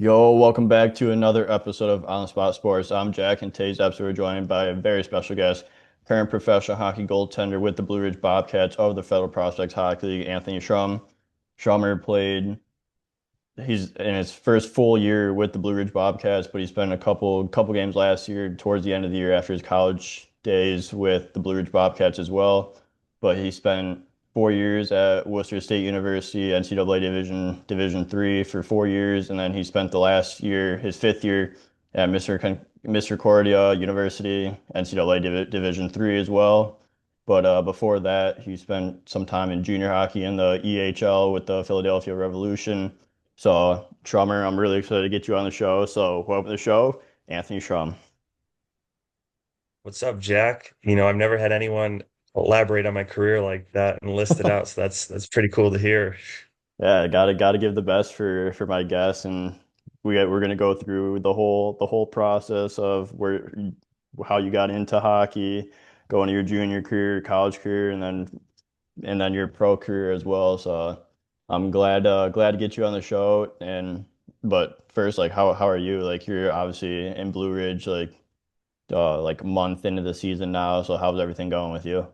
Yo, welcome back to another episode of On the Spot Sports. I'm Jack, and today's episode we're joined by a very special guest, current professional hockey goaltender with the Blue Ridge Bobcats of the Federal Prospects Hockey League, Anthony Shrum. Shrummer he's in his first full year with the Blue Ridge Bobcats, but he spent a couple games last year towards the end of the year after his college days with the Blue Ridge Bobcats as well. But he spent 4 years at Worcester State University, NCAA Division III for 4 years, and then he spent the last year, his fifth year, at Misericordia University, NCAA Division III as well. But before that, he spent some time in junior hockey in the EHL with the Philadelphia Revolution. So, Shrummer, I'm really excited to get you on the show. So, welcome to the show, Anthony Shrum. What's up, Jack? I've never had anyone elaborate on my career like that and list it out, so that's pretty cool to hear. Yeah, gotta give the best for my guests, and we're gonna go through the whole process of how you got into hockey, going to your junior career, college career, and then your pro career as well. So I'm glad to get you on the show. But first, like how are you? Like you're obviously in Blue Ridge, like a month into the season now. So how's everything going with you?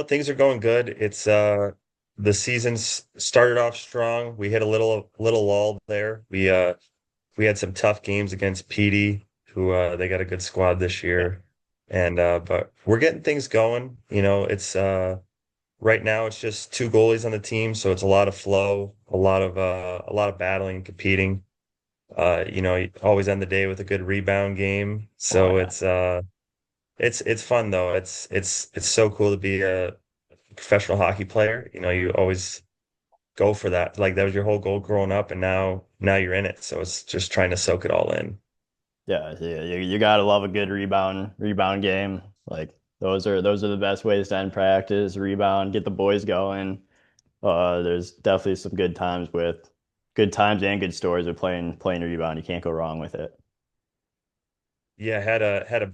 Things are going good. It's the season's started off strong. We hit a little lull there. We had some tough games against PD, who they got a good squad this Yeah. year. And but we're getting things going. It's right now it's just two goalies on the team, so it's a lot of flow, a lot of battling and competing. You always end the day with a good rebound game. Oh So yeah. it's fun though. It's so cool to be a professional hockey player. You always go for that. Like that was your whole goal growing up, and now you're in it. So it's just trying to soak it all in. Yeah, yeah, you gotta love a good rebound game. Like those are the best ways to end practice, rebound, get the boys going. There's definitely some good times and good stories with playing rebound. You can't go wrong with it. Yeah, had a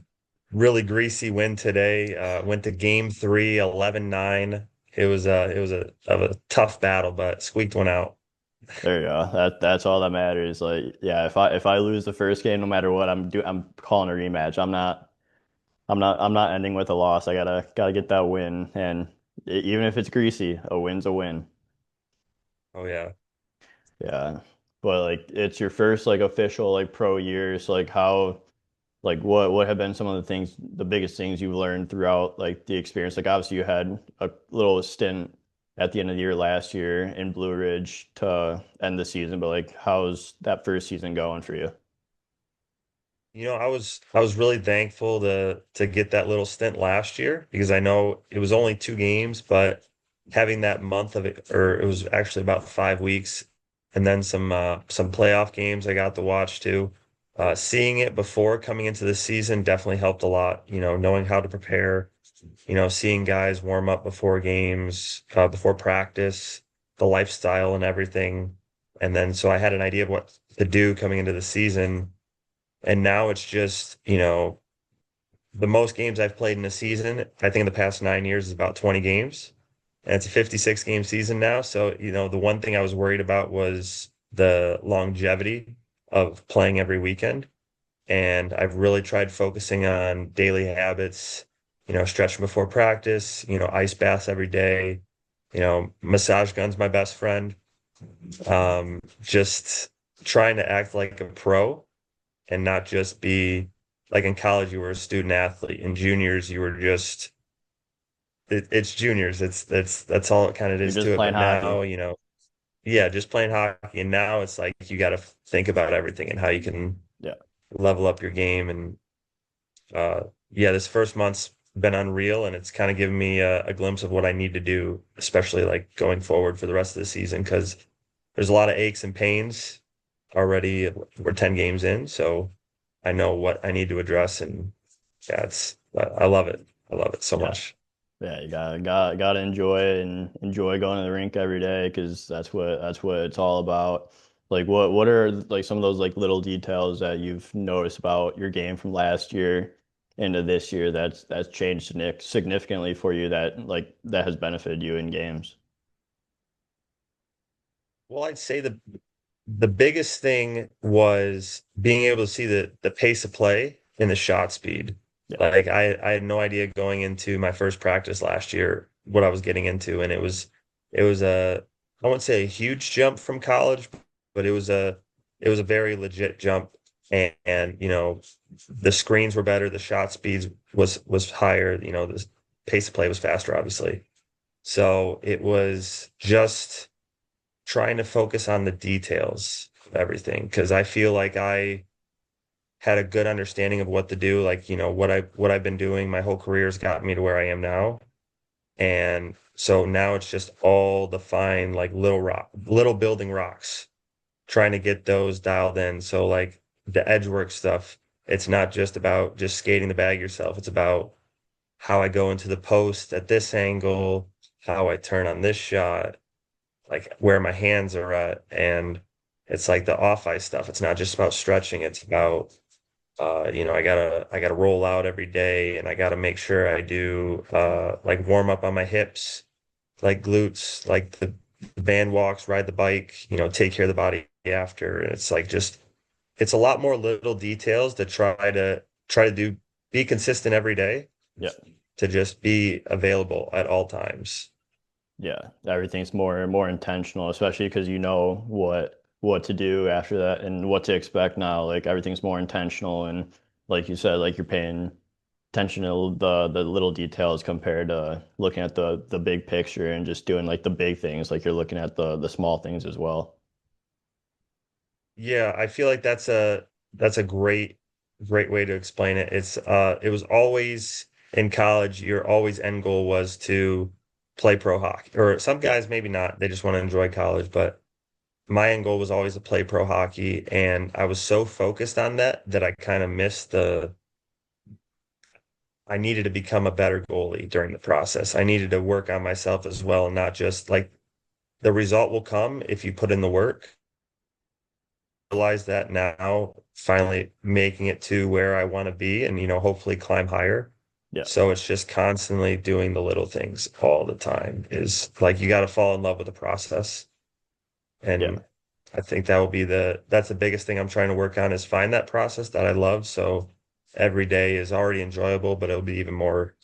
really greasy win today. Went to game three, 11-9. It was a tough battle, but squeaked one out. There you go. That's all that matters. Like, yeah, if I lose the first game, no matter what, I'm calling a rematch. I'm not ending with a loss. I gotta get that win, and even if it's greasy, a win's a win. Oh yeah. Yeah. But like it's your first like official like pro year. So like what have been some of the biggest things you've learned throughout like the experience? Like obviously you had a little stint at the end of the year last year in Blue Ridge to end the season, but like how's that first season going for you? I was really thankful to get that little stint last year because I know it was only two games, but having that month of it, or it was actually about 5 weeks, and then some playoff games I got to watch too. Seeing it before coming into the season definitely helped a lot. Knowing how to prepare, seeing guys warm up before games, before practice, the lifestyle and everything. And then so I had an idea of what to do coming into the season. And now it's just, the most games I've played in a season, I think in the past 9 years is about 20 games. And it's a 56 game season now. So, the one thing I was worried about was the longevity of playing every weekend. And I've really tried focusing on daily habits, stretching before practice, ice baths every day, massage gun's my best friend. Just trying to act like a pro and not just be like in college, you were a student athlete. In juniors, you were just it's juniors. That's all it kind of You're is just to it. playing But hockey. now, yeah, just playing hockey. And now it's like you got to think about everything and how you can Yeah. level up your game. And yeah, this first month's been unreal, and it's kind of given me a glimpse of what I need to do, especially like going forward for the rest of the season, because there's a lot of aches and pains already. We're 10 games in, so I know what I need to address, and yeah, I love it. I love it so Yeah. much. Yeah, you gotta enjoy it and enjoy going to the rink every day because that's what it's all about. Like what are like some of those like little details that you've noticed about your game from last year into this year that's changed significantly for you that has benefited you in games? Well, I'd say the biggest thing was being able to see the pace of play and the shot speed. Yeah. Like I had no idea going into my first practice last year what I was getting into, and it was a I wouldn't say a huge jump from college, but it was a very legit jump, and the screens were better, the shot speeds was higher, the pace of play was faster, obviously. So it was just trying to focus on the details of everything because I feel like I had a good understanding of what to do. Like, what I've been doing my whole career has gotten me to where I am now. And so now it's just all the fine, like little building rocks, trying to get those dialed in. So like the edge work stuff, it's not just about just skating the bag yourself. It's about how I go into the post at this angle, how I turn on this shot, like where my hands are at. And it's like the off ice stuff. It's not just about stretching. It's about, I gotta roll out every day and I gotta make sure I do, like warm up on my hips, like glutes, like the band walks, ride the bike, take care of the body after. And it's like it's a lot more little details to try to be consistent every day Yeah. to just be available at all times. Yeah. Everything's more intentional, especially because you know what to do after that and what to expect now. Like everything's more intentional and like you said, like you're paying attention to the little details compared to looking at the big picture and just doing like the big things, like you're looking at the small things as well. Yeah, I feel like that's a great way to explain it. It was always in college, your always end goal was to play pro hockey. Or some Yeah. guys maybe not, they just want to enjoy college, but my end goal was always to play pro hockey, and I was so focused on that I kind of missed the I needed to become a better goalie during the process. I needed to work on myself as well, and not just like the result will come if you put in the work. Realize that now, finally making it to where I want to be and, hopefully climb higher. Yeah. So it's just constantly doing the little things all the time is like you got to fall in love with the process. Yeah. And I think that's the biggest thing I'm trying to work on is find that process that I love. So every day is already enjoyable, but it'll be even more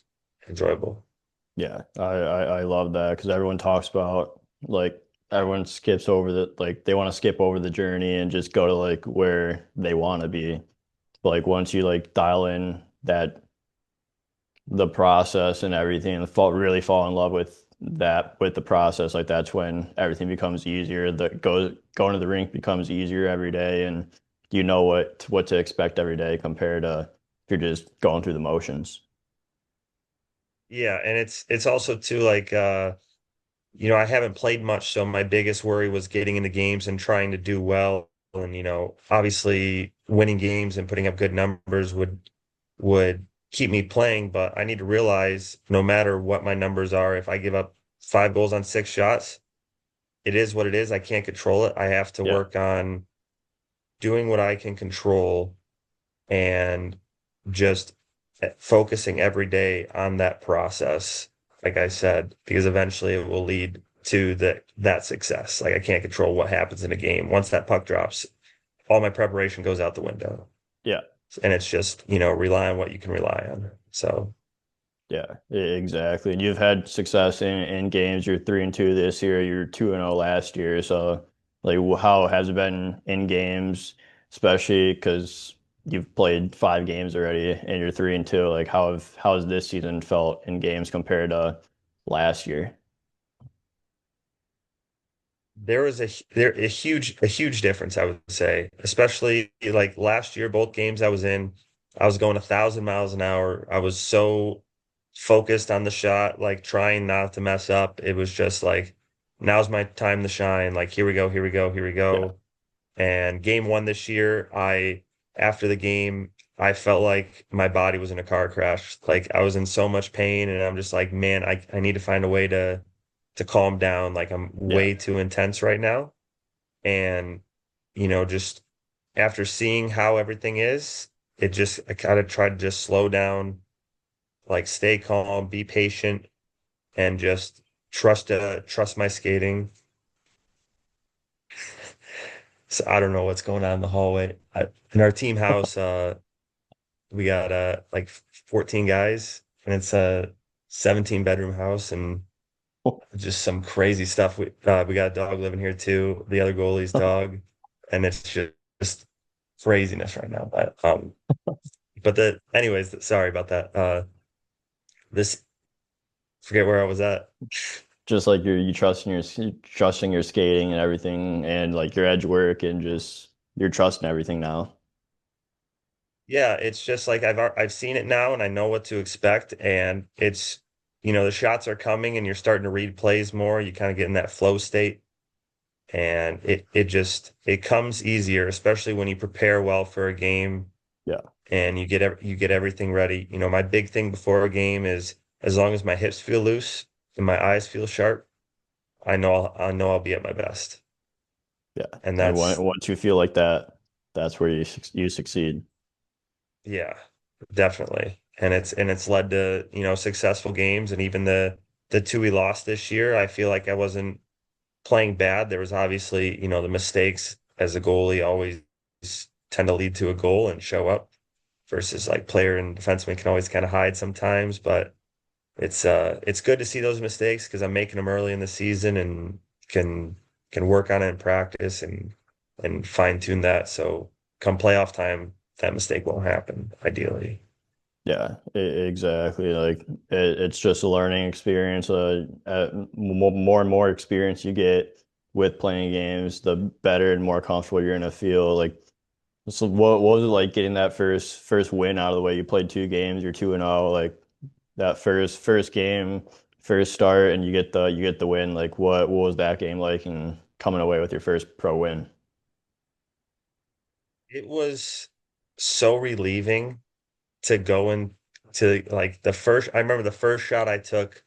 enjoyable. Yeah, I love that because everyone talks about like everyone skips over the like they want to skip over the journey and just go to like where they want to be. But like once you like dial in that the process and everything and really fall in love with that with the process, like that's when everything becomes easier. The going to the rink becomes easier every day and you know what to expect every day compared to if you're just going through the motions. Yeah, and it's also too like I haven't played much, so my biggest worry was getting into games and trying to do well. And, obviously winning games and putting up good numbers would keep me playing, but I need to realize no matter what my numbers are, if I give up 5 goals on 6 shots, it is what it is. I can't control it. I have to Yeah. work on doing what I can control and just focusing every day on that process, like I said, because eventually it will lead to that success. Like I can't control what happens in a game. Once that puck drops, all my preparation goes out the window. Yeah. And it's just, rely on what you can rely on. So Yeah, exactly. And you've had success in games. You're 3-2 this year. You're 2-0 last year. So, like, how has it been in games, especially because you've played 5 games already and you're 3-2? Like, how has this season felt in games compared to last year? there was a huge difference, I would say, especially like last year, both games I was in, I was going 1,000 miles an hour. I was so focused on the shot, like trying not to mess up. It was just like, now's my time to shine. Like, here we go, here we go, here we Yeah, go. And game one this year, after the game, I felt like my body was in a car crash. Like I was in so much pain, and I'm just like, man, I need to find a way to calm down. Like I'm yeah, way too intense right now. And, just after seeing how everything is, I kind of tried to just slow down, like stay calm, be patient, and just trust my skating. So I don't know what's going on in the hallway. In our team house, we got like 14 guys, and it's a 17 bedroom house, and just some crazy stuff. We got a dog living here too, the other goalie's dog, and it's just craziness right now. But anyways, sorry about that. This forget where I was at. Just like you trusting your skating and everything, and like your edge work, and just you're trusting everything now. Yeah, it's just like I've seen it now and I know what to expect, and it's the shots are coming and you're starting to read plays more. You kind of get in that flow state, and it comes easier, especially when you prepare well for a game Yeah. and you get everything ready. My big thing before a game is, as long as my hips feel loose and my eyes feel sharp, I know I'll be at my best. Yeah. And And that's once you feel like that, that's where you succeed. Yeah, definitely. And it's led to, successful games, and even the two we lost this year, I feel like I wasn't playing bad. There was obviously, the mistakes as a goalie always tend to lead to a goal and show up, versus like player and defenseman can always kind of hide sometimes, but it's good to see those mistakes because I'm making them early in the season and can can work on it in practice and fine tune that. So come playoff time, that mistake won't happen, ideally. Yeah, exactly. Like it's just a learning experience. More and more experience you get with playing games, the better and more comfortable you're gonna feel. Like, so what was it like getting that first win out of the way? You played two games, you're 2-0. Like that first game, first start, and you get the win. Like what was that game like, and coming away with your first pro win? It was so relieving to go into like I remember the first shot I took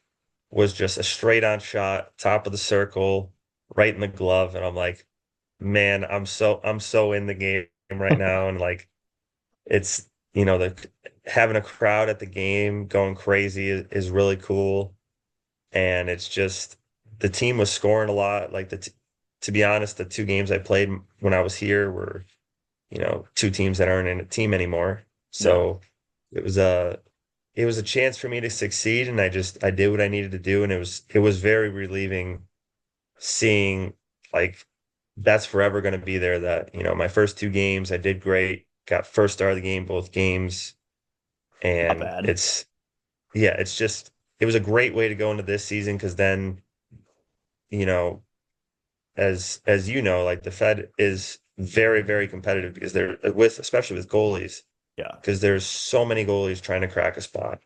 was just a straight on shot, top of the circle, right in the glove. And I'm like, man, I'm so in the game right now. And like it's, the having a crowd at the game going crazy is really cool. And it's just the team was scoring a lot. Like to be honest, the two games I played when I was here were, two teams that aren't in a team anymore. Yeah, So it was a it was a chance for me to succeed, and I did what I needed to do, and it was very relieving seeing like that's forever going to be there. That my first two games I did great, got first star of the game both games, not and bad. it was a great way to go into this season because then you know as you know, like the Fed is very, very competitive because they're especially with goalies, Yeah, because there's so many goalies trying to crack a spot.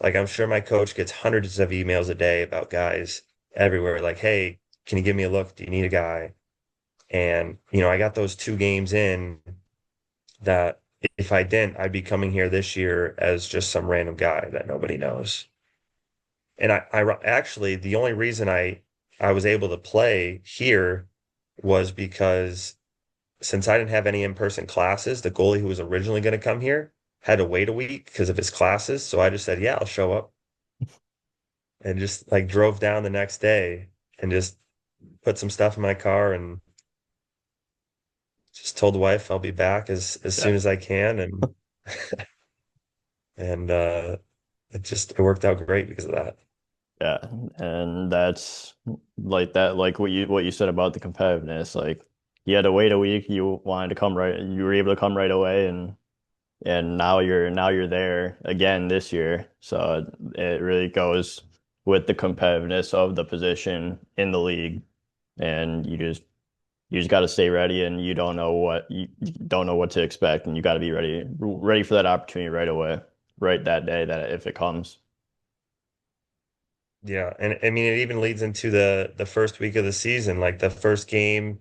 Like I'm sure my coach gets hundreds of emails a day about guys everywhere, like, hey, can you give me a look? Do you need a guy? And I got those two games in that if I didn't, I'd be coming here this year as just some random guy that nobody knows. And I actually the only reason I was able to play here was because since I didn't have any in-person classes, the goalie who was originally going to come here had to wait a week because of his classes. So I just said, yeah, I'll show up, and just like drove down the next day and just put some stuff in my car and just told the wife I'll be back as yeah, soon as I can. And it worked out great because of that. yeah. And that's like that, like what you said about the competitiveness. Like you had to wait a week, you wanted to come right, you were able to come right away, and now you're there again this year. So it really goes with the competitiveness of the position in the league, and you just got to stay ready, and you don't know what to expect, and you got to be ready for that opportunity right away, right that day that if it comes. Yeah, and I mean it even leads into the first week of the season. Like the first game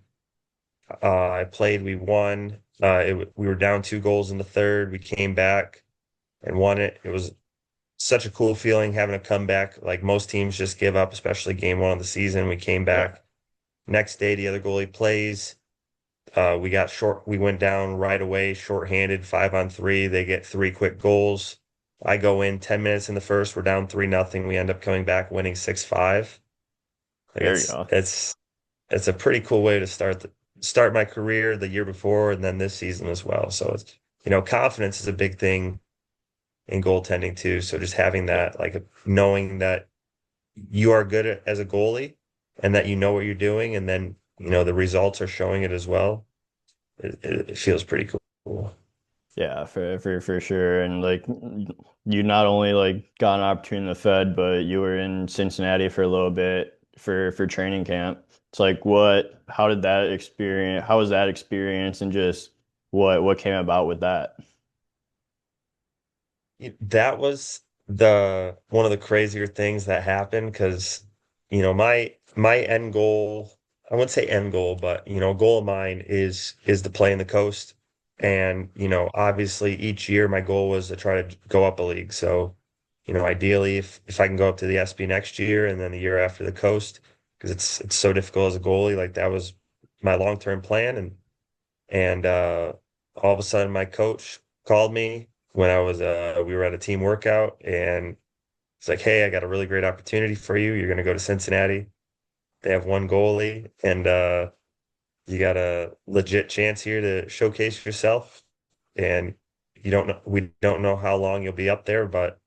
I played, we won. We were down 2 goals in the third. We came back and won it. It was such a cool feeling having a comeback. Like most teams just give up, especially game one of the season. We came Yeah, back. Next day, the other goalie plays. We got short. We went down right away, shorthanded, 5-on-3. They get 3 quick goals. I go in 10 minutes in the first. We're down 3-0. We end up coming back, winning 6-5. Like there you go. it's a pretty cool way to start start my career the year before and then this season as well. So it's, confidence is a big thing in goaltending too. So just having Yeah. that, like knowing that you are good as a goalie and that you know what you're doing, and then, the results are showing it as well. It feels pretty cool. Yeah, for sure. And like you not only like got an opportunity in the Fed, but you were in Cincinnati for a little bit for training camp. It's like how did that experience, how was that experience and just what came about with that? That was the one of the crazier things that happened because, my end goal, I wouldn't say end goal, but a goal of mine is to play in the coast. And, obviously each year my goal was to try to go up a league. So, ideally if I can go up to the SB next year and then the year after the coast, because it's so difficult as a goalie, like that was my long-term plan. And all of a sudden my coach called me when we were at a team workout, and it's like, hey, I got a really great opportunity for you. You're going to go to Cincinnati. They have one goalie, and you got a legit chance here to showcase yourself. And we don't know how long you'll be up there, but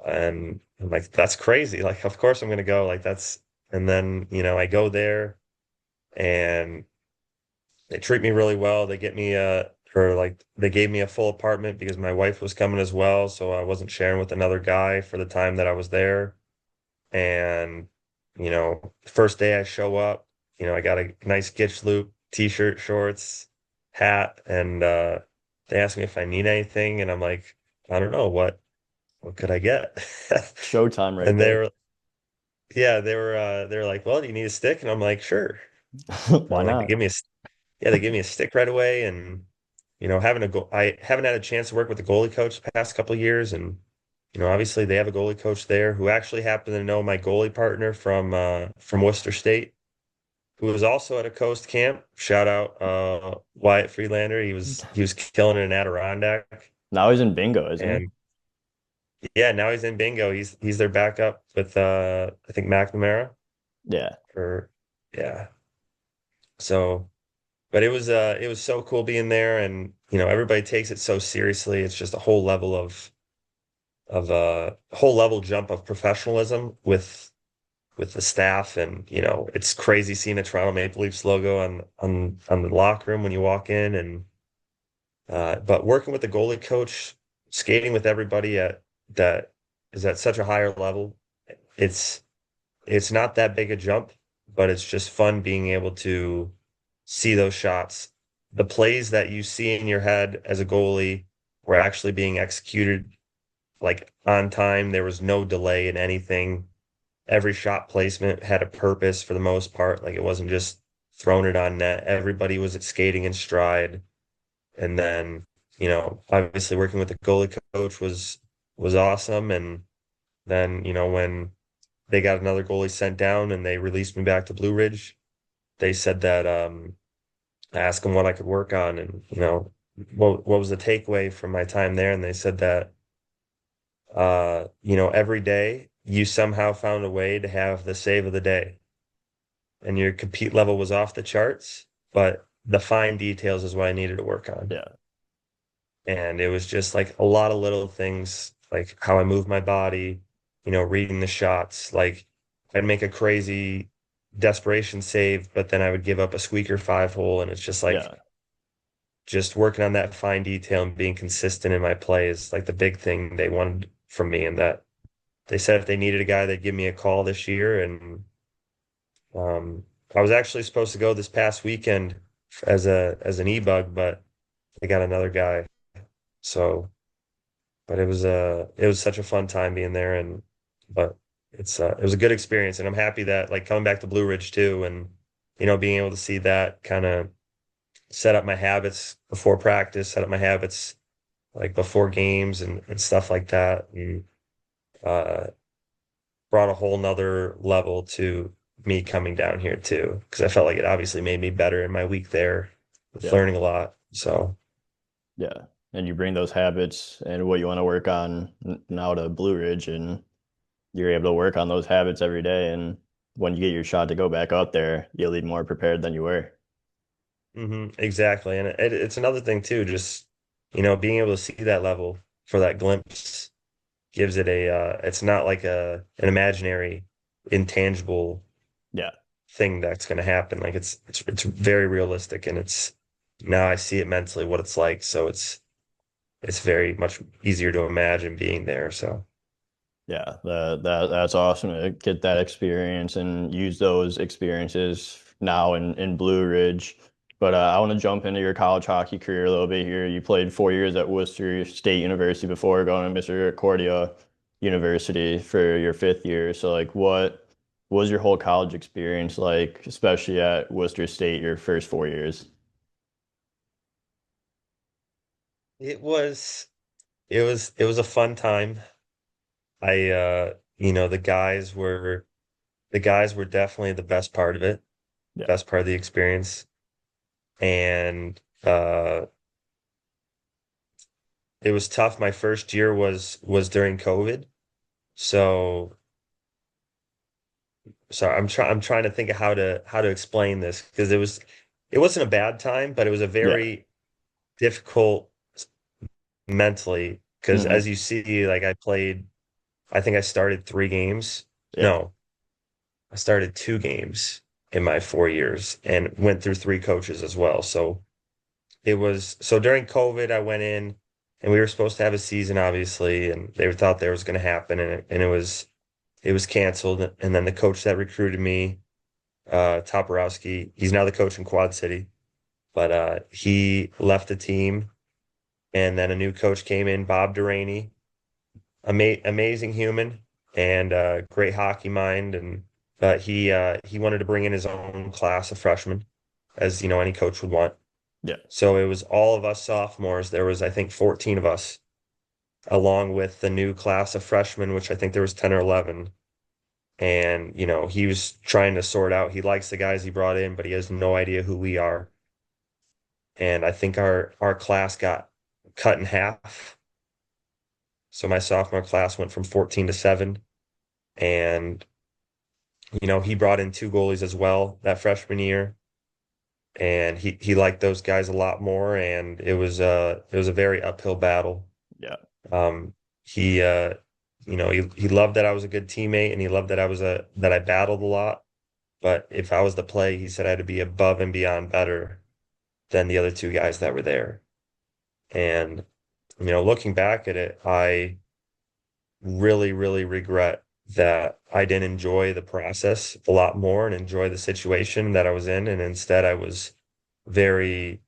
and I'm like, that's crazy. Like, of course I'm going to go. Like and then, I go there and they treat me really well. They get me or like they gave me a full apartment because my wife was coming as well, so I wasn't sharing with another guy for the time that I was there. And first day I show up, I got a nice Gitch loop, t-shirt, shorts, hat, and they asked me if I need anything, and I'm like, I don't know, what could I get? Showtime right And there. they were like, well, do you need a stick? And I'm like, sure. And Why I'm like, not? they give me a stick right away. And I haven't had a chance to work with the goalie coach the past couple of years, and obviously they have a goalie coach there who actually happened to know my goalie partner from Worcester State, who was also at a coast camp. Shout out Wyatt Freelander. He was killing it in Adirondack, Now he's in bingo, isn't he? and yeah, now he's in bingo. He's their backup with I think McNamara, Yeah. or yeah. So, but it was so cool being there, and everybody takes it so seriously. It's just a whole level jump of professionalism with the staff. And it's crazy seeing a Toronto Maple Leafs logo on the locker room when you walk in. And but working with the goalie coach, skating with everybody at that is at such a higher level, it's it's not that big a jump, but it's just fun being able to see those shots. The plays that you see in your head as a goalie were actually being executed like on time. There was no delay in anything. Every shot placement had a purpose for the most part. Like it wasn't just throwing it on net. Everybody was skating in stride. And then, obviously working with the goalie coach was awesome. And then, when they got another goalie sent down and they released me back to Blue Ridge, they said that I asked them what I could work on, and what was the takeaway from my time there. And they said that every day you somehow found a way to have the save of the day, and your compete level was off the charts, but the fine details is what I needed to work on. Yeah. And it was just like a lot of little things, like how I move my body, reading the shots. Like I'd make a crazy desperation save, but then I would give up a squeaker 5-hole. And it's just like Yeah. just working on that fine detail and being consistent in my play is like the big thing they wanted from me. And that they said if they needed a guy, they'd give me a call this year. And I was actually supposed to go this past weekend as an e-bug, but they got another guy. So, but it was such a fun time being there. And but it was a good experience, and I'm happy that, like, coming back to Blue Ridge too, and being able to see that kind of set up my habits before practice, set up my habits like before games and stuff like that. And uh brought a whole nother level to me coming down here too, because I felt like it obviously made me better in my week there with Yeah. learning a lot. So Yeah. And you bring those habits and what you want to work on now to Blue Ridge, and you're able to work on those habits every day. And when you get your shot to go back up there, you'll be more prepared than you were. Exactly. And it's another thing too, just, being able to see that level for that glimpse gives it it's not like an imaginary, intangible Yeah. thing that's going to happen. Like it's very realistic, and now I see it mentally what it's like. So it's very much easier to imagine being there. So Yeah, that's awesome to get that experience and use those experiences now in Blue Ridge. But I want to jump into your college hockey career a little bit here. You played 4 years at Worcester State University before going to Misericordia University for your fifth year. So, like, what was your whole college experience like, especially at Worcester State, your first 4 years? it was it was a fun time. The guys were definitely the best part of it, Yeah. best part of the experience. And it was tough. My first year was during COVID. So I'm trying to think of how to explain this, because it wasn't a bad time, but it was a Yeah. very difficult mentally, because Hmm. as you see, like I think I started 3 games. Yeah. No, I started 2 games in my 4 years and went through 3 coaches as well. So during COVID, I went in and we were supposed to have a season, obviously, and they thought that was going to happen, and it was canceled. And then the coach that recruited me, Toporowski, he's now the coach in Quad City, but he left the team, and then a new coach came in, Bob Duraney, amazing human and great hockey mind, and but he wanted to bring in his own class of freshmen, as any coach would want. Yeah. So it was all of us sophomores. There was, I think, 14 of us, along with the new class of freshmen, which I think there was 10 or 11. And, he was trying to sort out, he likes the guys he brought in, but he has no idea who we are. And I think our class got cut in half. So my sophomore class went from 14 to 7. And, he brought in 2 goalies as well that freshman year. And he liked those guys a lot more. And it was a very uphill battle. Yeah. Um, he he loved that I was a good teammate, and he loved that I battled a lot. But if I was to play, he said I had to be above and beyond better than the other 2 guys that were there. And looking back at it, I really, really regret that I didn't enjoy the process a lot more and enjoy the situation that I was in. And instead, I was very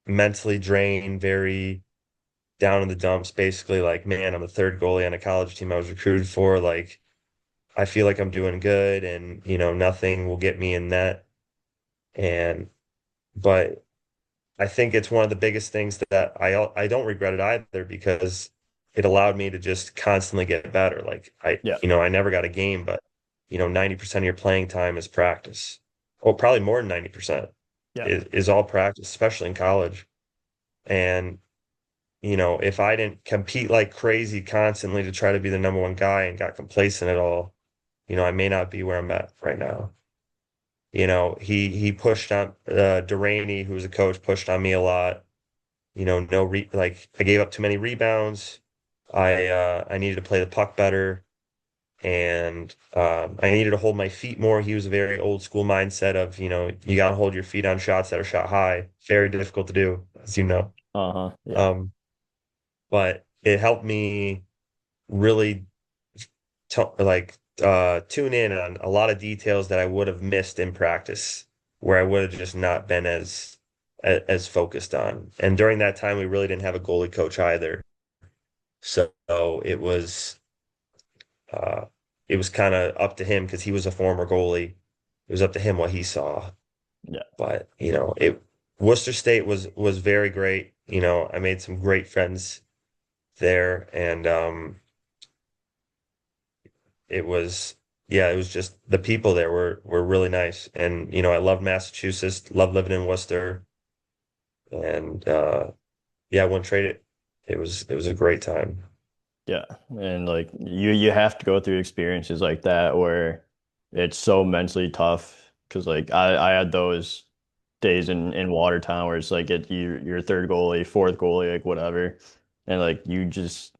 mentally drained, very down in the dumps, basically like, man, I'm the third goalie on a college team I was recruited for. Like, I feel like I'm doing good, and nothing will get me in net. And but I think it's one of the biggest things that I don't regret it either, because it allowed me to just constantly get better. Like Yeah. I never got a game, but 90% of your playing time is practice. Well, probably more than 90% Yeah. is all practice, especially in college. And if I didn't compete like crazy constantly to try to be the number one guy and got complacent at all, I may not be where I'm at right now. He pushed on Duraney, who was a coach, pushed on me a lot. No like I gave up too many rebounds. I needed to play the puck better, and I needed to hold my feet more. He was a very old school mindset of, you got to hold your feet on shots that are shot high. Very difficult to do, as you know. Uh-huh. Yeah. Um, but it helped me really tune in on a lot of details that I would have missed in practice, where I would have just not been as focused on. And during that time, we really didn't have a goalie coach either. So uh, it was kind of up to him, because he was a former goalie. It was up to him what he saw. Yeah. But Worcester State was very great. I made some great friends there, and it was yeah, it was just the people there were really nice. And I love Massachusetts, love living in Worcester, and yeah, I wouldn't trade it. It was a great time. Yeah, and like you have to go through experiences like that where it's so mentally tough because like I had those days in Watertown where it's like your third goalie, fourth goalie, like whatever. And like you just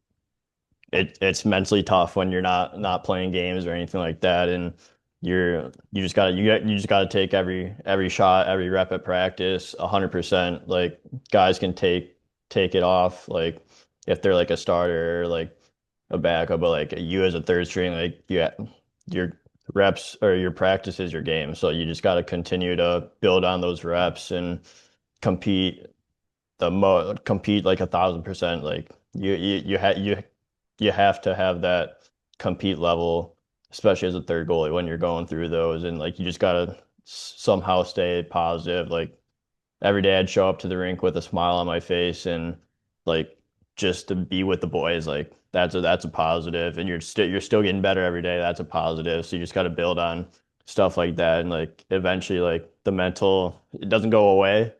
it's mentally tough when you're not playing games or anything like that. And you just gotta take every shot, every rep at practice 100%. Like guys can take it off like if they're like a starter or like a backup, but like you as a third string, like your reps or your practice is your game. So you just got to continue to build on those reps and compete compete like 1,000%. Like you have to have that compete level, especially as a third goalie when you're going through those, and like you just gotta somehow stay positive. Like every day I'd show up to the rink with a smile on my face and like just to be with the boys, like that's a positive, and you're still getting better every day. That's a positive. So you just got to build on stuff like that, and like eventually, like the mental, it doesn't go away,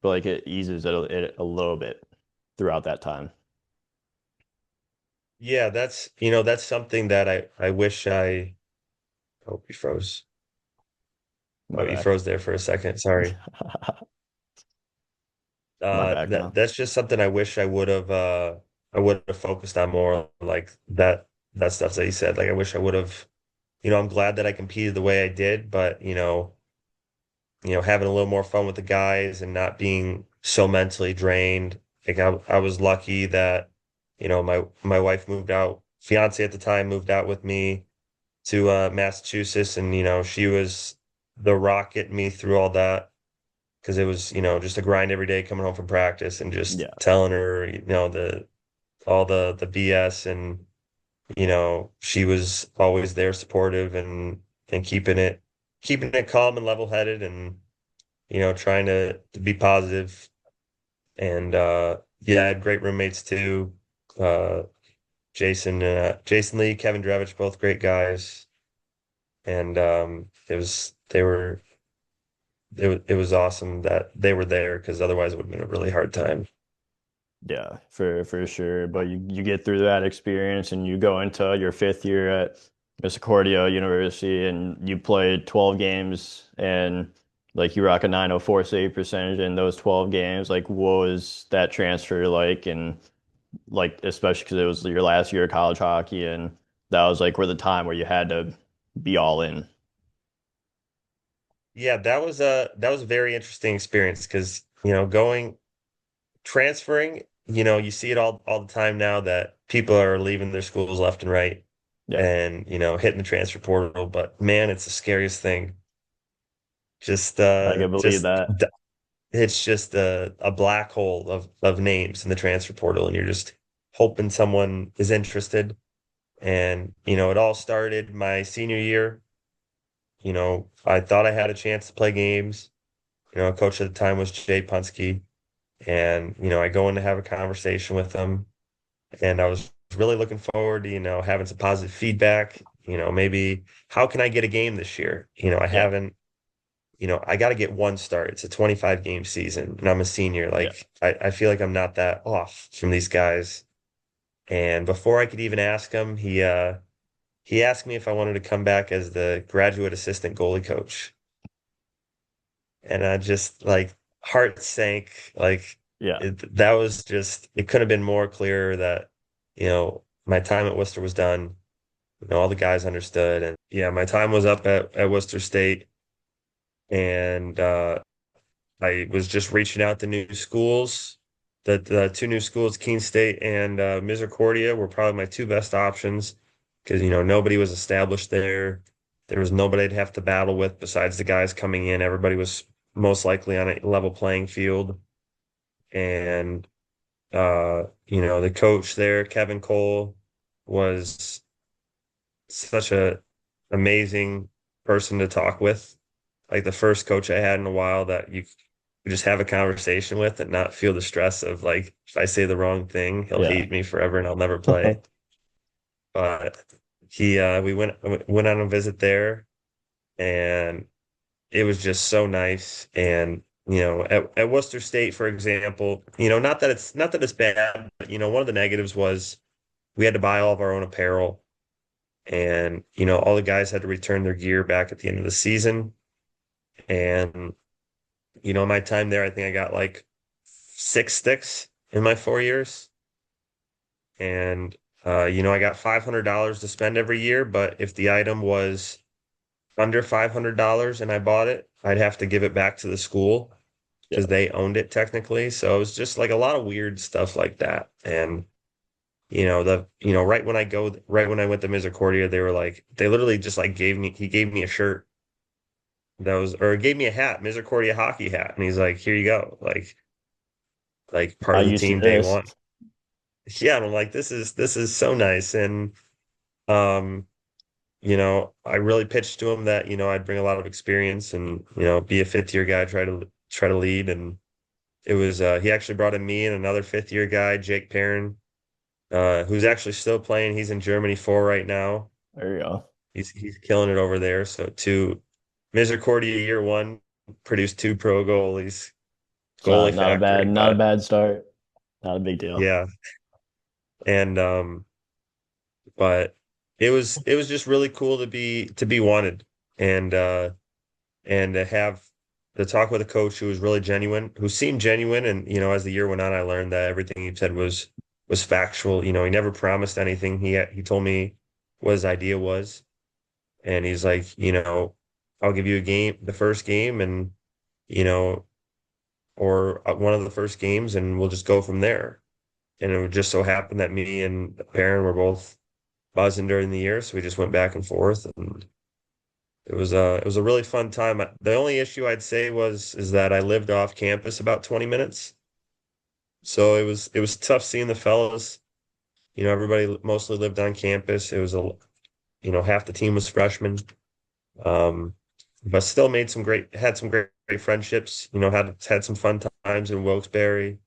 but like it eases it a little bit throughout that time. Yeah, that's something that I wish I hope you froze. My Oh, you back, froze there for a second. Sorry. my back now. That's just something I would have focused on more, like that stuff that you said. Like I wish I would have, I'm glad that I competed the way I did, but having a little more fun with the guys and not being so mentally drained. Like I was lucky that, my wife moved out, fiance at the time moved out with me to Massachusetts, and she was the rock getting me through all that because it was, just a grind every day coming home from practice and just Yeah, telling her, the all the BS, and she was always there supportive and keeping it calm and level headed, and trying to be positive. And yeah, I had great roommates too. Uh Jason Lee, Kevin Drevich, both great guys. And it was awesome that they were there because otherwise it would have been a really hard time. yeah, for sure. But you get through that experience and you go into your fifth year at Misericordia University and you play 12 games and like you rock a 904 save percentage in those 12 games. Like what was that transfer like? And like especially because it was your last year of college hockey and that was like where the time where you had to be all in. Yeah, that was a very interesting experience because, going transferring, you see it all the time now that people are leaving their schools left and right Yeah, and, hitting the transfer portal. But man, it's the scariest thing. I can believe that. It's just a black hole of names in the transfer portal, and you're just hoping someone is interested. And, it all started my senior year. I thought I had a chance to play games. Coach at the time was Jay Punske. And, I go in to have a conversation with him. And I was really looking forward to, having some positive feedback. Maybe how can I get a game this year? I Yeah, haven't, I got to get one start. It's a 25 game season, and I'm a senior. yeah, Like, I feel like I'm not that off from these guys. And before I could even ask him, he asked me if I wanted to come back as the graduate assistant goalie coach. And I just like heart sank. Like yeah. that was just, it couldn't have been more clear that, my time at Worcester was done. All the guys understood. And yeah, my time was up at Worcester State. And I was just reaching out to new schools. The two new schools, Keene State and Misericordia, were probably my two best options because nobody was established there. There was nobody I'd have to battle with besides the guys coming in. Everybody was most likely on a level playing field, and the coach there, Kevin Cole, was such a amazing person to talk with. Like the first coach I had in a while that you could just have a conversation with and not feel the stress of like if I say the wrong thing, he'll Yeah. hate me forever and I'll never play. But we went on a visit there, and it was just so nice. And at Worcester State, for example, not that it's bad, but one of the negatives was we had to buy all of our own apparel, and all the guys had to return their gear back at the end of the season. And My time there, I think I got like 6 sticks in my 4 years. And, I got $500 to spend every year, but if the item was under $500 and I bought it, I'd have to give it back to the school Yeah. because they owned it technically. So it was just like a lot of weird stuff like that. And, right when I went to Misericordia, they literally just like he gave me a shirt or gave me a hat, Misericordia hockey hat. And he's like, here you go. Like part How of the you see team day this? one. Yeah. And I'm like, this is so nice. And, um, I really pitched to him that, I'd bring a lot of experience and, be a fifth year guy, try to lead. And it was, he actually brought in me and another fifth year guy, Jake Perrin, who's actually still playing. He's in Germany 4 right now. There you go. He's killing it over there. So Misericordia year one produced 2 pro goalies, It's goalie not a factory, not a but bad start. Not a big deal. yeah. And, but it was just really cool to be wanted and, to talk with a coach who was really genuine, who seemed genuine. And, as the year went on, I learned that everything he said was factual. He never promised anything. He told me what his idea was. And he's like, I'll give you a game, the first game, and, you know, or one of the first games, and we'll just go from there. And it would just so happen that me and Perrin were both buzzing during the year, so we just went back and forth, and it was a really fun time. The only issue I'd say is that I lived off campus about 20 minutes. So it was tough seeing the fellows. Everybody mostly lived on campus. It was half the team was freshmen. Um, but still had some great friendships, had some fun times in Wilkes-Barre.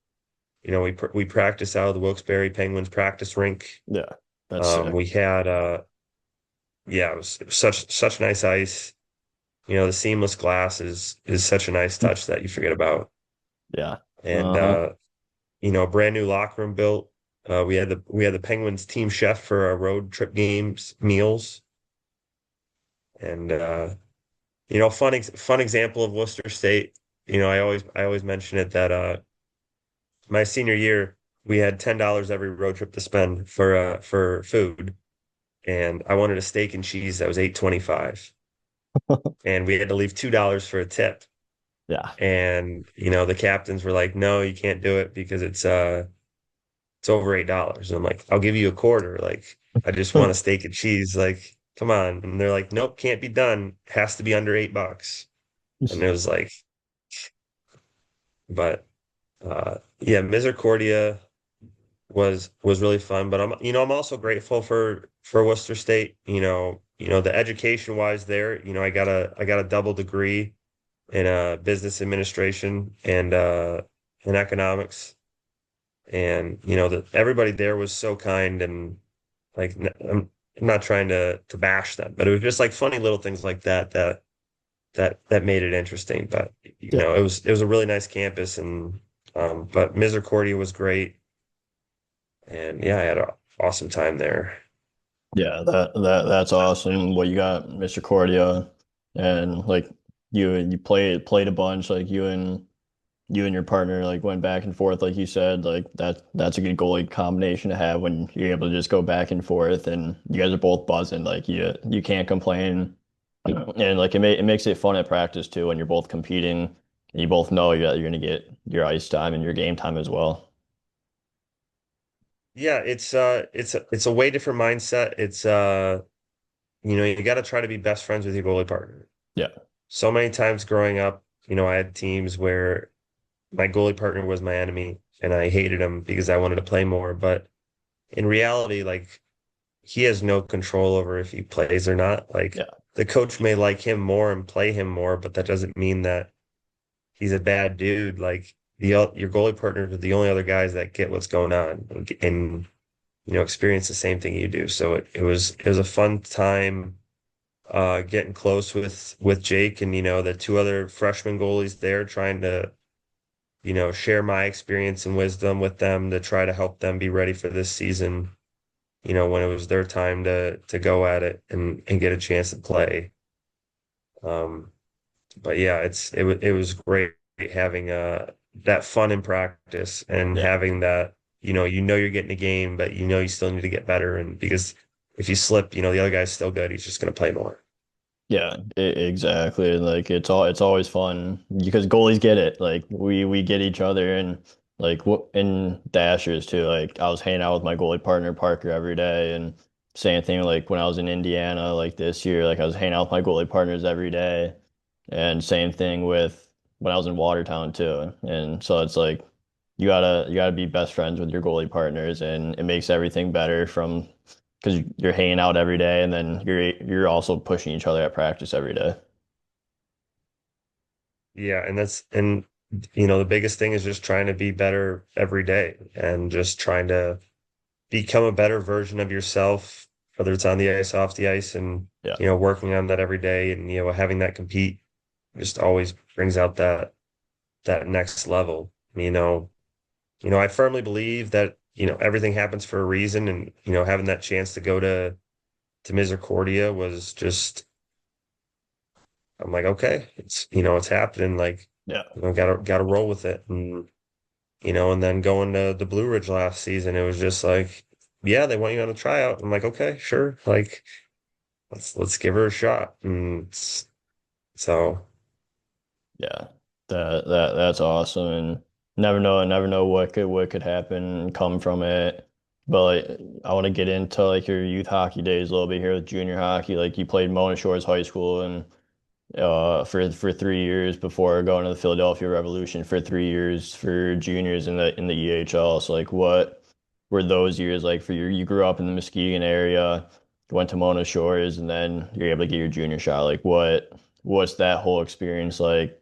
We practiced out of the Wilkes-Barre Penguins practice rink. Yeah, that's sick. We had yeah, it was such nice ice. The seamless glass is such a nice touch that you forget about. Yeah. And Uh-huh. brand new locker room built. We had the Penguins team chef for our road trip games meals. And fun example of Worcester State. I always mention it that my senior year we had $10 every road trip to spend for food, and I wanted a steak and cheese that was $8.25, and we had to leave $2 for a tip. Yeah. And the captains were like, "No, you can't do it because it's over $8." And I'm like, "I'll give you a quarter. Like, I just want a steak and cheese. Like, come on." And they're like, "Nope, can't be done. Has to be under $8." And it was like, but yeah, Misericordia was really fun. But I'm also grateful for Worcester State. The education wise there. I got a double degree in business administration and in economics. And everybody there was so kind. And like I'm not trying to bash them, but it was just like funny little things like that made it interesting. But Yeah. it was a really nice campus. And but Misericordia was great. And yeah, I had an awesome time there. Yeah, that's awesome. What you got, Mr. Cordia, and like you played a bunch. Like you and your partner like went back and forth, like you said. Like that's a good goalie combination to have when you're able to just go back and forth, and you guys are both buzzing. Like you can't complain, and like it makes it fun at practice too when you're both competing. And you both know you're gonna get your ice time and your game time as well. Yeah, it's a way different mindset. It's you got to try to be best friends with your goalie partner. Yeah, So many times growing up, I had teams where my goalie partner was my enemy and I hated him because I wanted to play more. But in reality, like he has no control over if he plays or not. Like yeah, the coach may like him more and play him more, but that doesn't mean that he's a bad dude. Like your goalie partners are the only other guys that get what's going on and experience the same thing you do. So it was a fun time getting close with Jake and the 2 other freshman goalies there, trying to share my experience and wisdom with them to try to help them be ready for this season, when it was their time to go at it and get a chance to play. Um, but yeah, it was great. having that fun in practice and Yeah. having that, you're getting a game, but you still need to get better. And because if you slip, the other guy's still good. He's just going to play more. Yeah, exactly. Like it's always fun because goalies get it. Like we get each other and like what in dashers too. Like I was hanging out with my goalie partner Parker every day and same thing like when I was in Indiana like this year, like I was hanging out with my goalie partners every day. And same thing with when I was in Watertown too. And so it's like you gotta be best friends with your goalie partners and it makes everything better from because you're hanging out every day and then you're also pushing each other at practice every day. Yeah, and the biggest thing is just trying to be better every day and just trying to become a better version of yourself, whether it's on the ice, off the ice, and Yeah. working on that every day and having that compete just always brings out that next level. I firmly believe that, everything happens for a reason and, having that chance to go to Misericordia was just I'm like, okay, it's happening. Like, Yeah. gotta roll with it. And then going to the Blue Ridge last season, it was just like, yeah, they want you on a tryout. I'm like, okay, sure. Like, let's give her a shot. And so, Yeah. That's awesome and never know what could happen and come from it. But like I want to get into like your youth hockey days a little bit here with junior hockey. Like you played Mona Shores High School and for 3 years before going to the Philadelphia Revolution for 3 years for juniors in the EHL. So like what were those years like for you? You grew up in the Muskegon area, went to Mona Shores, and then you're able to get your junior shot. Like what's that whole experience like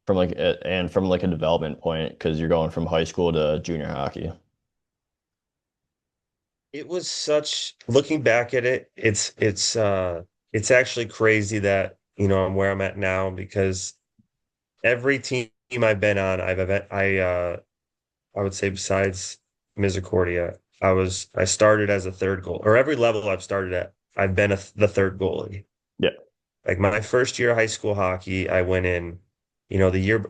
from like and from like a development point because you're going from high school to junior hockey. it was looking back at it, it's actually crazy that, I'm where I'm at now because every team I've been on, I would say besides Misericordia, I started as a third goal, or every level I've started at, I've been the third goalie. Yeah, Like my first year of high school hockey, I went in,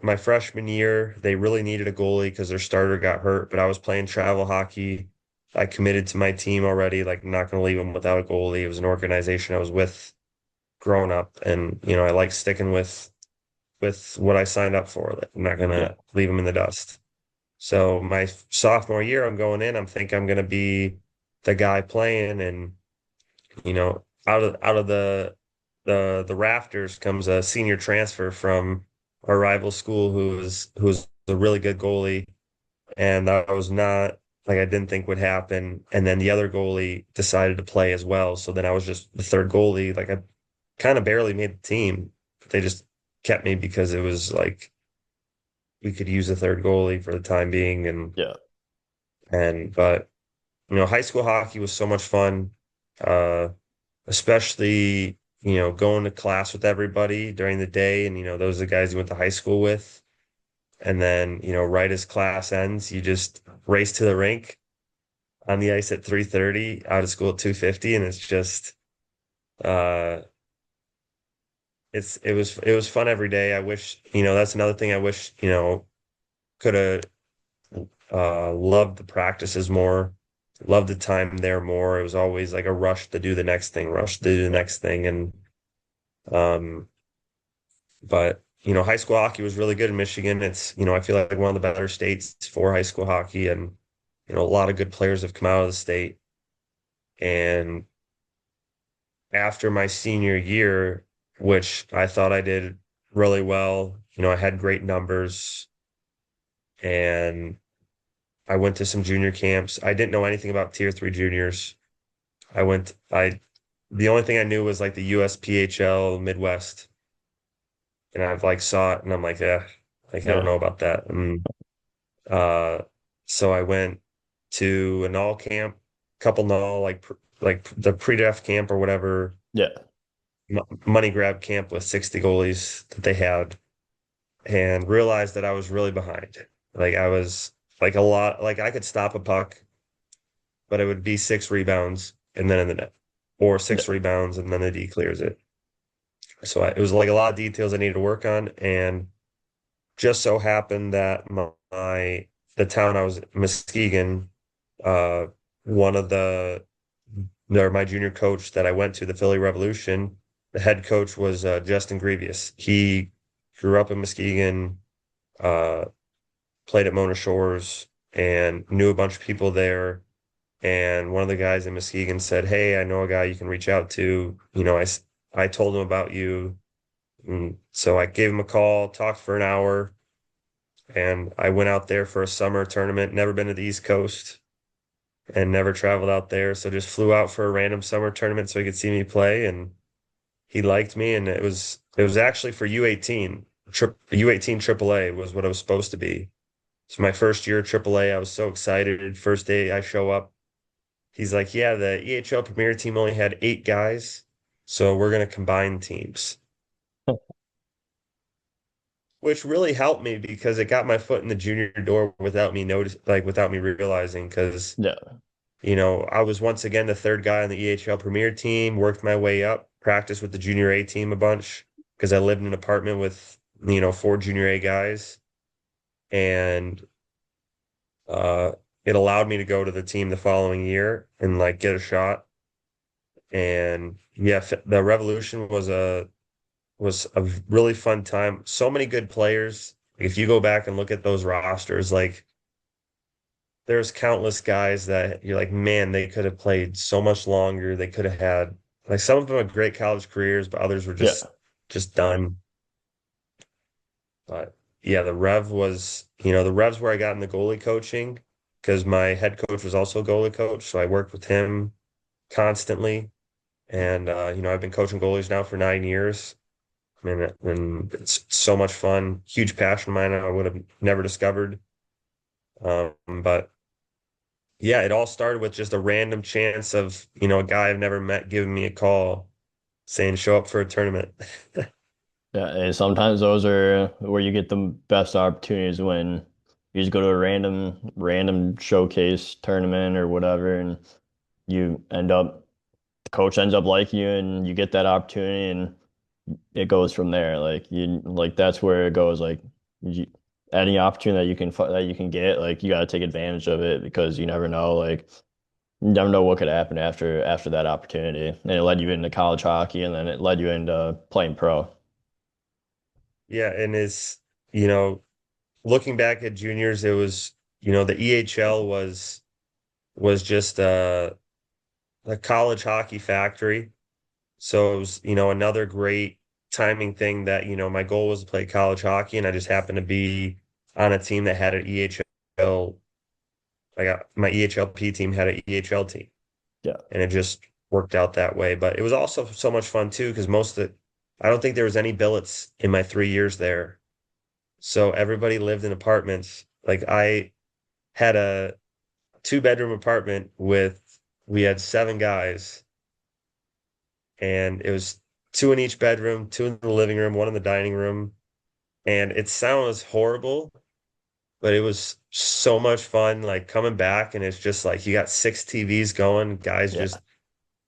my freshman year, they really needed a goalie because their starter got hurt, but I was playing travel hockey. I committed to my team already, like I'm not going to leave them without a goalie. It was an organization I was with growing up, and I like sticking with what I signed up for. Like I'm not going yeah, to leave them in the dust. So my sophomore year, I'm going in. I'm going to be the guy playing, and out of the rafters comes a senior transfer from our rival school who's a really good goalie, and I was not like I didn't think would happen. And then the other goalie decided to play as well, so then I was just the third goalie. Like I kind of barely made the team. They just kept me because it was like we could use a third goalie for the time being, yeah, but high school hockey was so much fun. Uh, Especially, going to class with everybody during the day. And, those are the guys you went to high school with. And then, right as class ends, you just race to the rink on the ice at 3:30, out of school at 2:50. And it's just, uh, it was fun every day. I wish, that's another thing I wish, could have, loved the practices more, loved the time there more. It was always like a rush to do the next thing, rush to do the yeah, next thing. Um, But, high school hockey was really good in Michigan. It's, I feel like one of the better states for high school hockey. And, a lot of good players have come out of the state. And after my senior year, which I thought I did really well, I had great numbers and I went to some junior camps. I didn't know anything about tier three juniors. The only thing I knew was like the USPHL Midwest. And I've like saw it and I'm like, yeah, like I don't yeah, know about that. And Uh, so I went to an all camp, couple null, like the pre-draft camp or whatever yeah, money grab camp with 60 goalies that they had, and realized that I was really behind. Like I was like a lot, like I could stop a puck, but it would be 6 rebounds and then in the net, or yeah, 6 rebounds and then the D clears it. So it was like a lot of details I needed to work on, and just so happened that the town I was Muskegon, uh, one of the or my junior coach that I went to, the Philly Revolution, the head coach was Justin Grievous. He grew up in Muskegon, uh, played at Mona Shores, and knew a bunch of people there. And one of the guys in Muskegon said, "Hey, I know a guy you can reach out to. I told him about you." And so I gave him a call, talked for an hour, and I went out there for a summer tournament. Never been to the East Coast and never traveled out there. So just flew out for a random summer tournament so he could see me play. And he liked me. And it was actually for U18. U18 AAA was what it was supposed to be. So my first year at AAA, I was so excited. First day I show up, he's like, "Yeah, the EHL Premier team only had 8 guys, so we're gonna combine teams," which really helped me because it got my foot in the junior door without me without me realizing. Because Yeah. I was once again the third guy on the EHL Premier team, worked my way up, practiced with the junior A team a bunch because I lived in an apartment with 4 junior A guys, and uh, it allowed me to go to the team the following year and like get a shot. And yeah, the Revolution was a really fun time. So many good players. If you go back and look at those rosters, like there's countless guys that you're like, man, they could have played so much longer. They could have had like some of them had great college careers, but others were Yeah. just done. But yeah, the Rev's where I got in the goalie coaching because my head coach was also a goalie coach. So I worked with him constantly. And I've been coaching goalies now for 9 years. And it's so much fun. Huge passion of mine I would have never discovered. But yeah, it all started with just a random chance of, a guy I've never met giving me a call saying, "Show up for a tournament." Yeah, and sometimes those are where you get the best opportunities when you just go to a random showcase tournament or whatever, and you end up the coach ends up liking you, and you get that opportunity, and it goes from there. Like that's where it goes. Like you, any opportunity that you can get, like you got to take advantage of it because you never know. Like you never know what could happen after that opportunity, and it led you into college hockey, and then it led you into playing pro. Yeah, and you know, looking back at juniors, it was, the EHL was just a college hockey factory. So it was, another great timing thing that, my goal was to play college hockey, and I just happened to be on a team that had an EHL. I got my EHLP team had an EHL team, Yeah. and it just worked out that way. But it was also so much fun too, because I don't think there was any billets in my 3 years there. So everybody lived in apartments. Like I had a 2-bedroom apartment we had 7 guys, and it was 2 in each bedroom, 2 in the living room, 1 in the dining room. And it sounds horrible, but it was so much fun, like coming back, and it's just like you got 6 TVs going, guys Yeah. just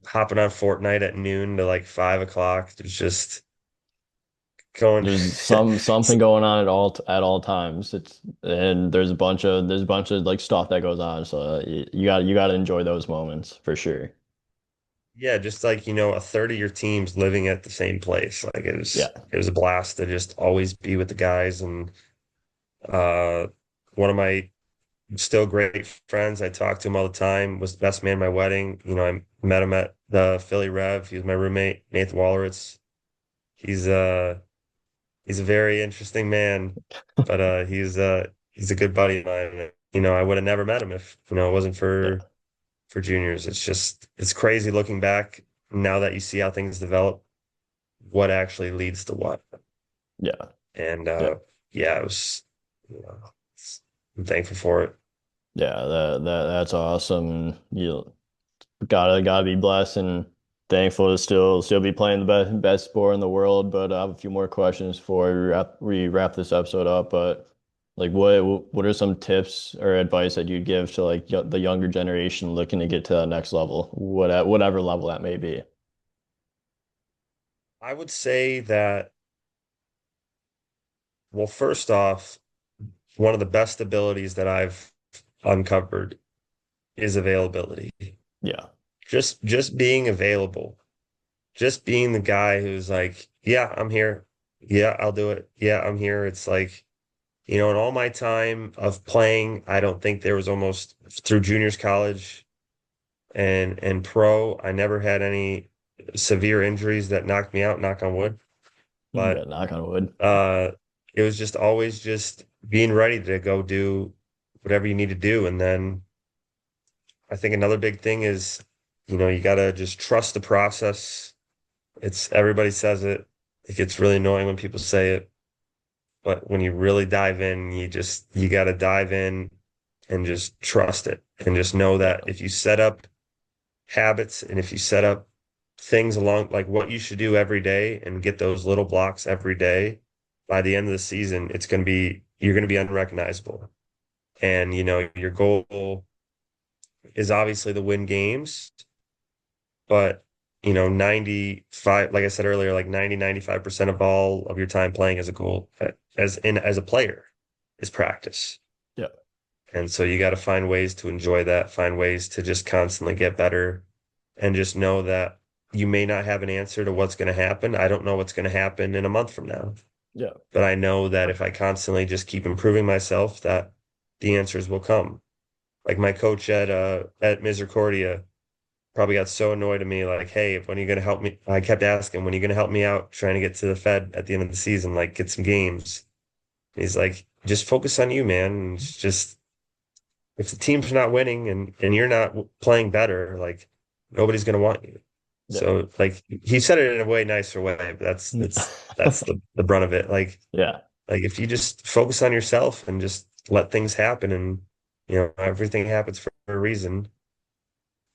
hopping on Fortnite at noon to like 5 o'clock. It's just going. There's something going on at all times. It's and there's a bunch of like stuff that goes on. So you got to enjoy those moments for sure. Yeah, just like, a third of your team's living at the same place. Like Yeah. it was a blast to just always be with the guys. And uh one of my still great friends, I talk to him all the time, was the best man at my wedding. I met him at the Philly Rev. He was my roommate, Nathan Walleritz. He's he's a very interesting man, but he's a good buddy of mine. I would have never met him if, it wasn't Yeah. for juniors. It's crazy looking back now that you see how things develop, what actually leads to what. Yeah. And Yeah. yeah, it was, you know, I'm thankful for it. Yeah. That's awesome. You gotta be blessed and thankful to still be playing the best sport in the world. But I have a few more questions before we wrap this episode up. But like, what are some tips or advice that you'd give to like the younger generation looking to get to that next level, whatever level that may be? I would say that Well, first off, one of the best abilities that I've uncovered is availability. Yeah. Just being available, just being the guy who's like, yeah, I'm here. Yeah, I'll do it. Yeah, I'm here. It's like, in all my time of playing, I don't think there was almost through juniors college and pro, I never had any severe injuries that knocked me out, knock on wood. Yeah, But knock on wood. it was just always just being ready to go do whatever you need to do. And then I think another big thing is, you got to just trust the process. Everybody says it. It gets really annoying when people say it, but when you really dive in, you got to dive in and just trust it and just know Yeah. that if you set up habits and if you set up things along like what you should do every day and get those little blocks every day, by the end of the season, you're going to be unrecognizable. And, your goal is obviously to win games, but 95, like I said earlier, like 95% of all of your time playing as a goal as a player is practice. Yeah. And so you got to find ways to enjoy that, find ways to just constantly get better and just know that you may not have an answer to what's going to happen. I don't know what's going to happen in a month from now, Yeah. but I know that if I constantly just keep improving myself, that the answers will come. Like my coach at Misericordia probably got so annoyed at me, like, hey, when are you going to help me? I kept asking, when are you going to help me out trying to get to the Fed at the end of the season, like get some games? And he's like, just focus on you, man. And just if the team's not winning and you're not playing better, like nobody's going to want you. Yeah. So like he said it in a way nicer way, but that's the brunt of it. Yeah. Like if you just focus on yourself and just let things happen and everything happens for a reason.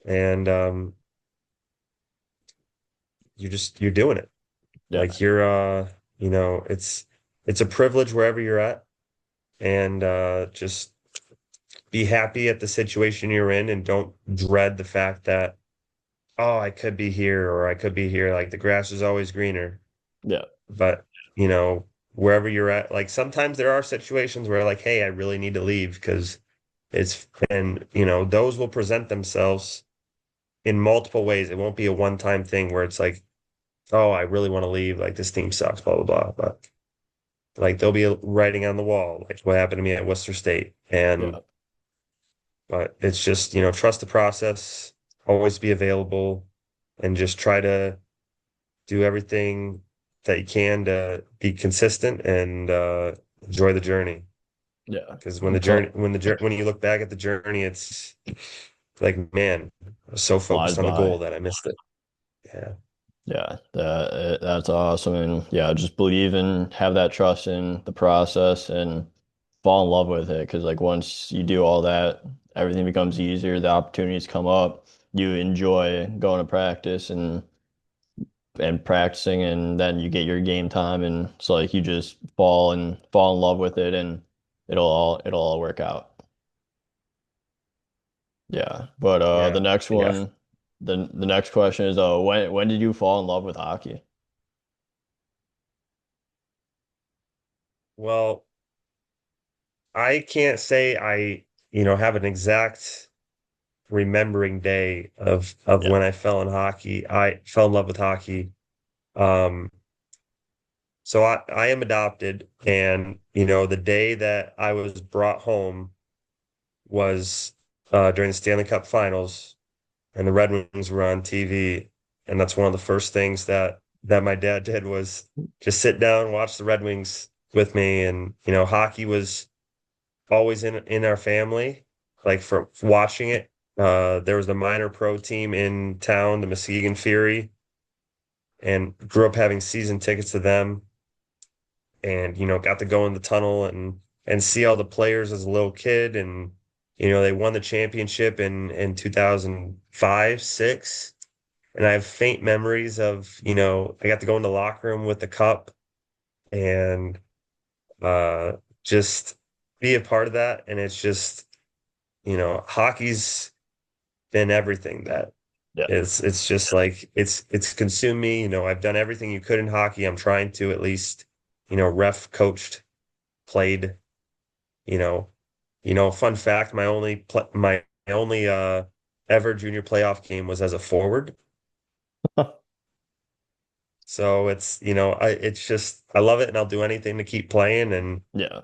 And you're doing it. Yeah. Like it's a privilege wherever you're at. And just be happy at the situation you're in and don't dread the fact that, oh, I could be here or I could be here. Like the grass is always greener. Yeah. But, wherever you're at, like sometimes there are situations where like, hey, I really need to leave because those will present themselves in multiple ways. It won't be a one-time thing where it's like, oh, I really want to leave. Like this team sucks, blah, blah, blah. But like there'll be a writing on the wall, like what happened to me at Worcester State. Yeah. But it's just, trust the process, always be available, and just try to do everything that you can to be consistent and enjoy the journey. Yeah. Because when you look back at the journey, it's like, man, I was so Flies focused on the by. goal that I missed it. Yeah. Yeah, that's awesome. And yeah, just believe and have that trust in the process and fall in love with it. Because like once you do all that, everything becomes easier. The opportunities come up. You enjoy going to practice and practicing, and then you get your game time, and it's like you just fall in love with it, and it'll all work out. Yeah, but Yeah. the next Yeah. one, the next question is when did you fall in love with hockey? Well, I can't say I, have an exact remembering day of Yeah. when I fell in hockey. I fell in love with hockey. Um, so I am adopted, and the day that I was brought home was during the Stanley Cup Finals, and the Red Wings were on TV, and that's one of the first things that my dad did was just sit down, watch the Red Wings with me, and hockey was always in our family, like for watching it. There was the minor pro team in town, the Muskegon Fury, and grew up having season tickets to them, and got to go in the tunnel and see all the players as a little kid, and they won the championship in 2005, 6, and I have faint memories of I got to go in the locker room with the cup and uh just be a part of that, and it's just hockey's been everything that Yeah. it's just like it's consumed me. I've done everything you could in hockey. I'm trying to at least ref coached played, you know, fun fact, my only ever junior playoff game was as a forward. So it's, it's just I love it and I'll do anything to keep playing. And, Yeah.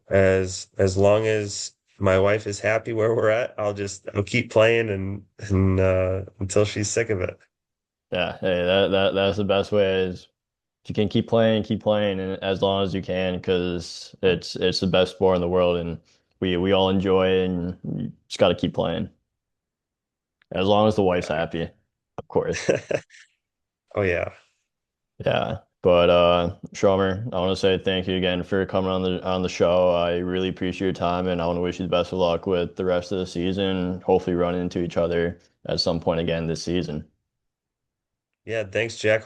as long as my wife is happy where we're at, I'll keep playing and until she's sick of it. Yeah. Hey, that's the best way is if you can keep playing and as long as you can because it's the best sport in the world and we all enjoy it and you just got to keep playing. As long as the wife's happy, of course. Oh yeah. Yeah. But Shrummer, I want to say thank you again for coming on the show. I really appreciate your time and I want to wish you the best of luck with the rest of the season. Hopefully run into each other at some point again this season. Yeah, thanks, Jack.